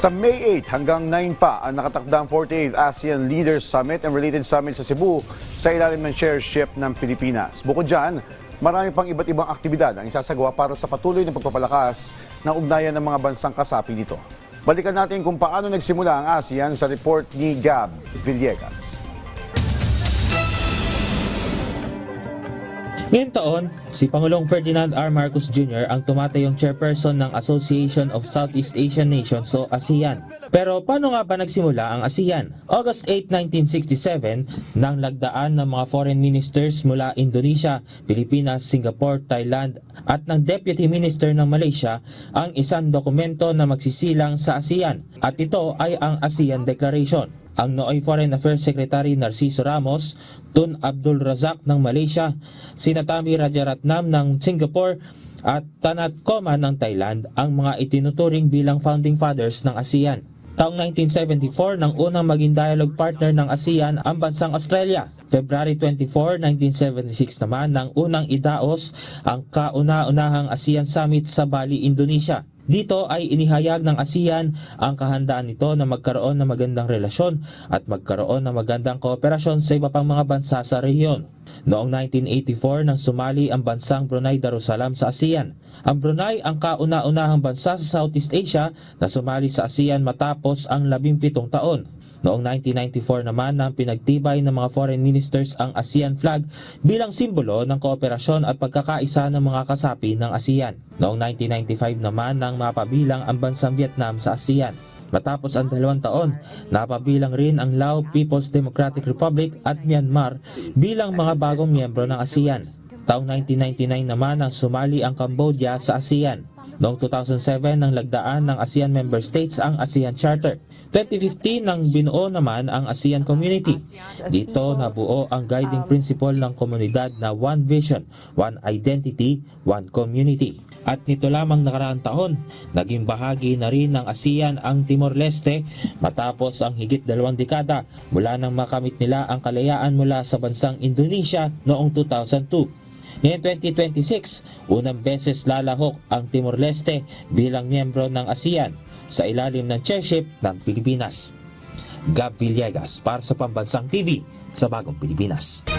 Sa May 8 hanggang 9 pa ang nakatakdang 48th ASEAN Leaders Summit and related summit sa Cebu sa ilalim ng chairship ng Pilipinas. Bukod dyan, marami pang iba't ibang aktibidad ang isasagawa para sa patuloy na pagpapalakas ng ugnayan ng mga bansang kasapi nito. Balikan natin kung paano nagsimula ang ASEAN sa report ni Gab Villegas. Ngayong taon, si Pangulong Ferdinand R. Marcos Jr. ang tumatayong chairperson ng Association of Southeast Asian Nations o ASEAN. Pero paano nga ba nagsimula ang ASEAN? August 8, 1967, nang lagdaan ng mga foreign ministers mula Indonesia, Pilipinas, Singapore, Thailand at ng Deputy Minister ng Malaysia ang isang dokumento na magsisilang sa ASEAN at ito ay ang ASEAN Declaration. Ang nooy Foreign Affairs Secretary Narciso Ramos, Tun Abdul Razak ng Malaysia, Sinatami Rajaratnam ng Singapore at Tanat Koman ng Thailand ang mga itinuturing bilang founding fathers ng ASEAN. Taong 1974 nang unang maging dialogue partner ng ASEAN ang bansang Australia. February 24, 1976 naman nang unang idaos ang kauna-unahang ASEAN Summit sa Bali, Indonesia. Dito ay inihayag ng ASEAN ang kahandaan nito na magkaroon ng magandang relasyon at magkaroon ng magandang kooperasyon sa iba pang mga bansa sa rehiyon. Noong 1984 nang sumali ang bansang Brunei Darussalam sa ASEAN. Ang Brunei ang kauna-unahang bansa sa Southeast Asia na sumali sa ASEAN matapos ang 17 taon. Noong 1994 naman nang pinagtibay ng mga foreign ministers ang ASEAN flag bilang simbolo ng kooperasyon at pagkakaisa ng mga kasapi ng ASEAN. Noong 1995 naman nang mapabilang ang bansang Vietnam sa ASEAN. Matapos ang 2 taon, napabilang rin ang Lao People's Democratic Republic at Myanmar bilang mga bagong miyembro ng ASEAN. Taong 1999 naman nang sumali ang Cambodia sa ASEAN. Noong 2007 nang lagdaan ng ASEAN member states ang ASEAN Charter. 2015 nang binuo naman ang ASEAN Community. Dito nabuo ang guiding principle ng komunidad na One Vision, One Identity, One Community. At nito lamang nakaraang taon, naging bahagi na rin ng ASEAN ang Timor-Leste matapos ang higit 2 dekada mula nang makamit nila ang kalayaan mula sa bansang Indonesia noong 2002. Ngayon 2026, unang beses lalahok ang Timor-Leste bilang miyembro ng ASEAN sa ilalim ng chairship ng Pilipinas. Gab Villegas para sa Pambansang TV sa Bagong Pilipinas.